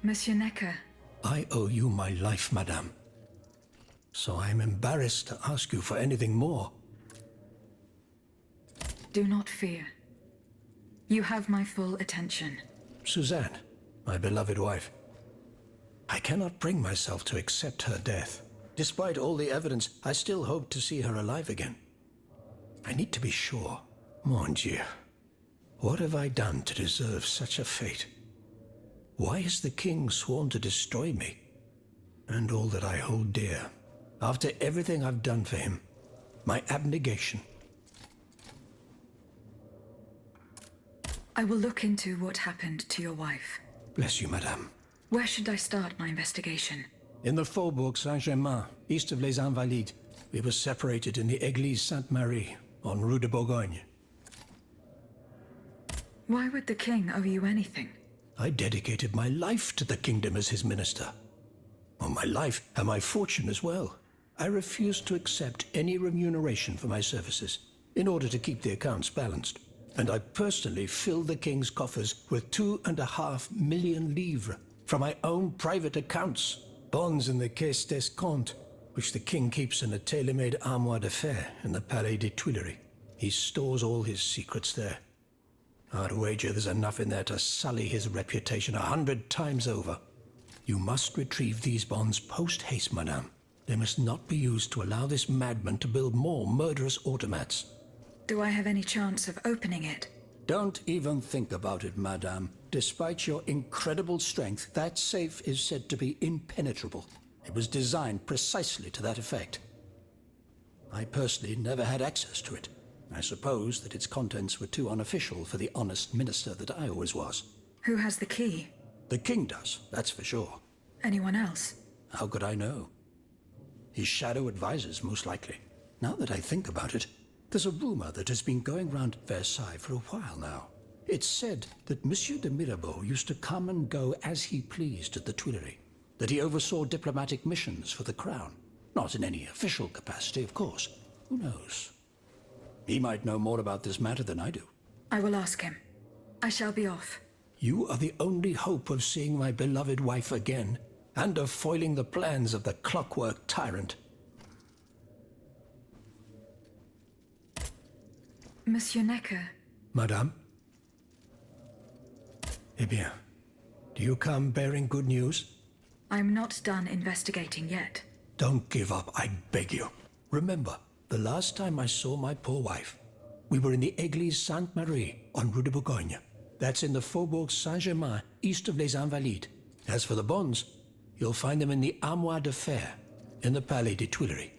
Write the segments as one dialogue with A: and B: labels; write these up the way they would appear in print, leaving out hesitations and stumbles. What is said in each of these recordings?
A: Monsieur Necker.
B: I owe you my life, madame. So I am embarrassed to ask you for anything more.
A: Do not fear. You have my full attention.
B: Suzanne, my beloved wife. I cannot bring myself to accept her death. Despite all the evidence, I still hope to see her alive again. I need to be sure. Mon Dieu. What have I done to deserve such a fate? Why has the king sworn to destroy me? And all that I hold dear. After everything I've done for him. My abnegation.
A: I will look into what happened to your wife.
B: Bless you, madame.
A: Where should I start my investigation?
B: In the Faubourg Saint-Germain, east of Les Invalides. We were separated in the Église Sainte-Marie, on Rue de Bourgogne.
A: Why would the king owe you anything?
B: I dedicated my life to the kingdom as his minister. Well, my life and my fortune as well. I refused to accept any remuneration for my services, in order to keep the accounts balanced. And I personally filled the king's coffers with 2.5 million livres from my own private accounts. Bonds in the Caisse d'Escompte, which the king keeps in a tailor-made armoire de fer in the Palais des Tuileries. He stores all his secrets there. I'd wager there's enough in there to sully his reputation 100 times over. You must retrieve these bonds post-haste, madame. They must not be used to allow this madman to build more murderous automats.
A: Do I have any chance of opening it?
B: Don't even think about it, madame. Despite your incredible strength, that safe is said to be impenetrable. It was designed precisely to that effect. I personally never had access to it. I suppose that its contents were too unofficial for the honest minister that I always was.
A: Who has the key?
B: The king does, that's for sure.
A: Anyone else?
B: How could I know? His shadow advisors, most likely. Now that I think about it, there's a rumor that has been going round Versailles for a while now. It's said that Monsieur de Mirabeau used to come and go as he pleased at the Tuileries, that he oversaw diplomatic missions for the crown. Not in any official capacity, of course. Who knows? He might know more about this matter than I do.
A: I will ask him. I shall be off.
B: You are the only hope of seeing my beloved wife again, and of foiling the plans of the clockwork tyrant.
A: Monsieur Necker.
B: Madame? Eh bien, do you come bearing good news?
A: I'm not done investigating yet.
B: Don't give up, I beg you. Remember, the last time I saw my poor wife, we were in the Église Sainte-Marie on Rue de Bourgogne. That's in the Faubourg Saint-Germain, east of Les Invalides. As for the bonds, you'll find them in the armoire de fer in the Palais des Tuileries.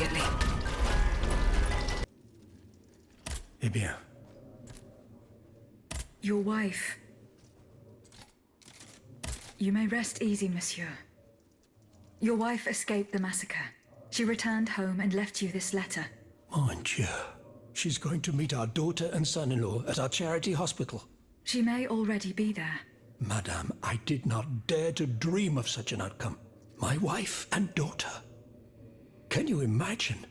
A: immediately.
B: Eh bien.
A: Your wife. You may rest easy, monsieur. Your wife escaped the massacre. She returned home and left you this letter.
B: Mon Dieu. She's going to meet our daughter and son-in-law at our charity hospital.
A: She may already be there.
B: Madame, I did not dare to dream of such an outcome. My wife and daughter. Can you imagine?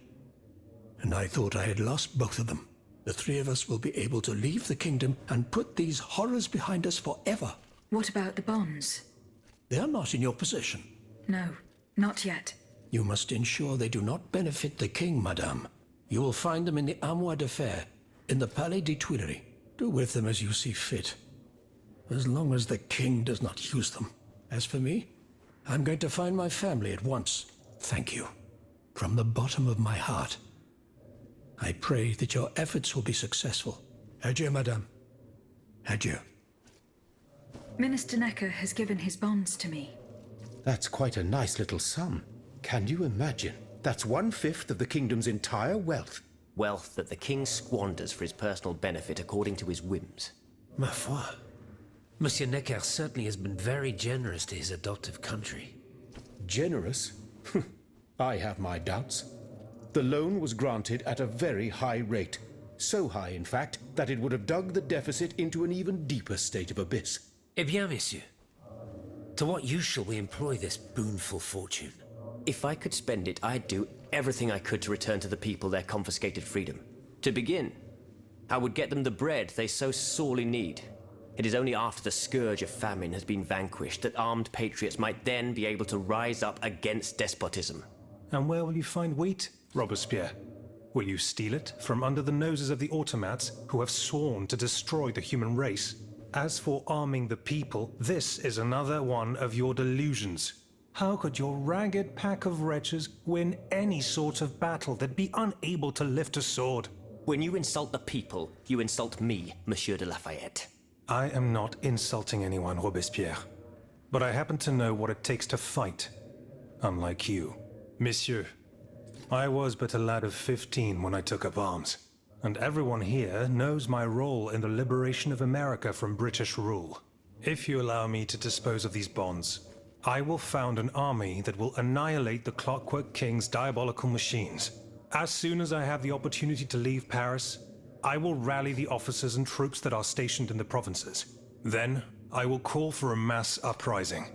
B: And I thought I had lost both of them. The three of us will be able to leave the kingdom and put these horrors behind us forever.
A: What about the bonds?
B: They are not in your possession.
A: No, not yet.
B: You must ensure they do not benefit the king, madame. You will find them in the Armoire de Fer, in the Palais des Tuileries. Do with them as you see fit, as long as the king does not use them. As for me, I'm going to find my family at once. Thank you. From the bottom of my heart. I pray that your efforts will be successful. Adieu, madame. Adieu.
A: Minister Necker has given his bonds to me.
C: That's quite a nice little sum. Can you imagine? That's 1/5 of the kingdom's entire wealth.
D: Wealth that the king squanders for his personal benefit according to his whims.
E: Ma foi. Monsieur Necker certainly has been very generous to his adoptive country.
C: Generous? I have my doubts. The loan was granted at a very high rate. So high, in fact, that it would have dug the deficit into an even deeper state of abyss.
E: Eh bien, monsieur. To what use shall we employ this boonful fortune?
D: If I could spend it, I'd do everything I could to return to the people their confiscated freedom. To begin, I would get them the bread they so sorely need. It is only after the scourge of famine has been vanquished that armed patriots might then be able to rise up against despotism.
F: And where will you find wheat, Robespierre? Will you steal it from under the noses of the automats who have sworn to destroy the human race? As for arming the people, this is another one of your delusions. How could your ragged pack of wretches win any sort of battle that'd be unable to lift a sword?
D: When you insult the people, you insult me, Monsieur de Lafayette.
F: I am not insulting anyone, Robespierre. But I happen to know what it takes to fight. Unlike you. Monsieur, I was but a lad of 15 when I took up arms. And everyone here knows my role in the liberation of America from British rule. If you allow me to dispose of these bonds, I will found an army that will annihilate the Clockwork King's diabolical machines. As soon as I have the opportunity to leave Paris, I will rally the officers and troops that are stationed in the provinces. Then, I will call for a mass uprising.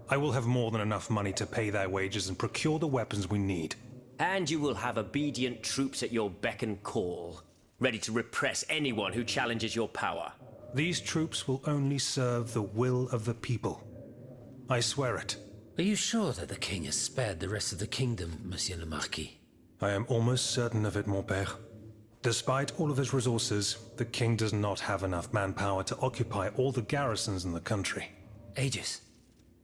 F: I will have more than enough money to pay their wages and procure the weapons we need.
D: And you will have obedient troops at your beck and call, ready to repress anyone who challenges your power.
F: These troops will only serve the will of the people. I swear it.
E: Are you sure that the king has spared the rest of the kingdom, Monsieur le Marquis?
F: I am almost certain of it, mon père. Despite all of his resources, the king does not have enough manpower to occupy all the garrisons in the country.
E: Aegis,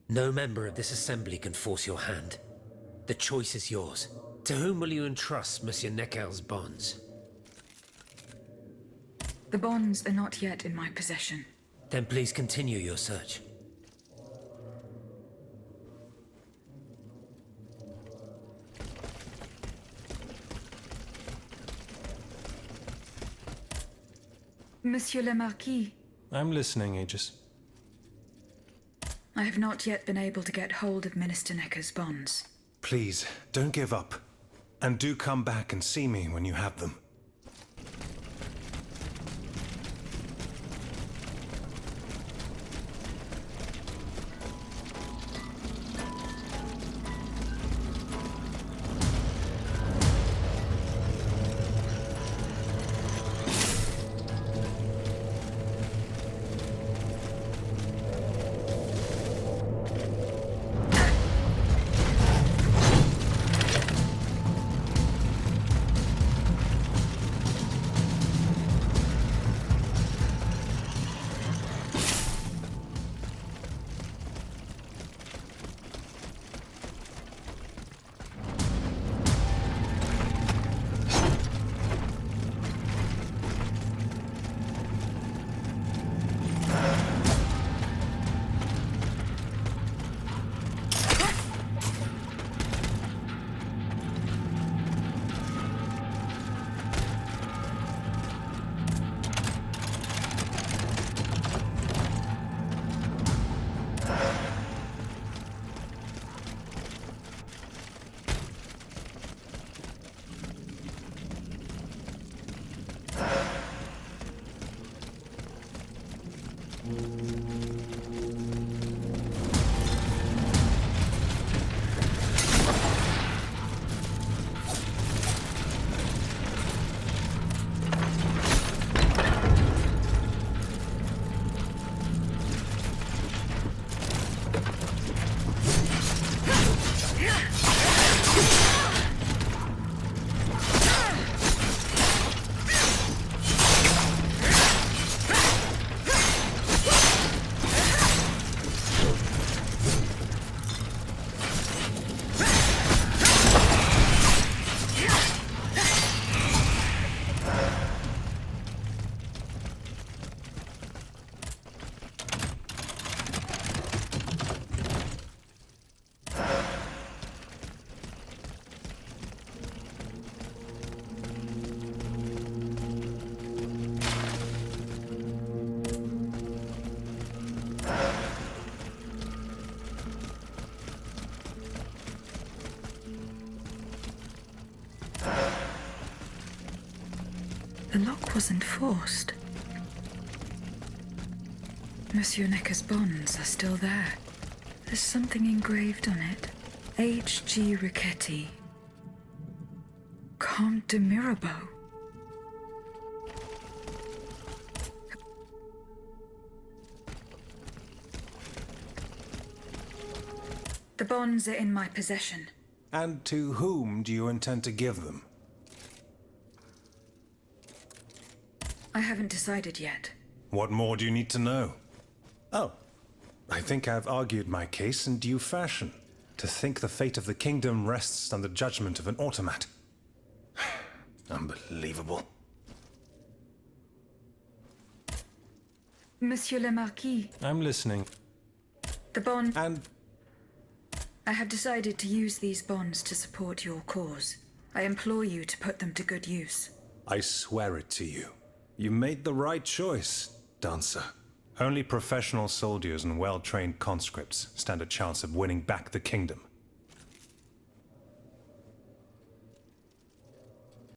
E: no member of this assembly can force your hand. The choice is yours. To whom will you entrust Monsieur Necker's bonds?
A: The bonds are not yet in my possession.
E: Then please continue your search.
A: Monsieur le Marquis,
F: I'm listening, Aegis.
A: I have not yet been able to get hold of Minister Necker's bonds.
F: Please, don't give up. And do come back and see me when you have them.
A: The lock wasn't forced. Monsieur Necker's bonds are still there. There's something engraved on it. H.G. Riquetti. Comte de Mirabeau. The bonds are in my possession.
F: And to whom do you intend to give them?
A: I haven't decided yet.
F: What more do you need to know? Oh, I think I've argued my case in due fashion. To think the fate of the kingdom rests on the judgment of an automat. Unbelievable.
A: Monsieur le Marquis,
F: I'm listening.
A: the bond...
F: And
A: I have decided to use these bonds to support your cause. I implore you to put them to good use.
F: I swear it to you. You made the right choice, Dancer. Only professional soldiers and well-trained conscripts stand a chance of winning back the kingdom.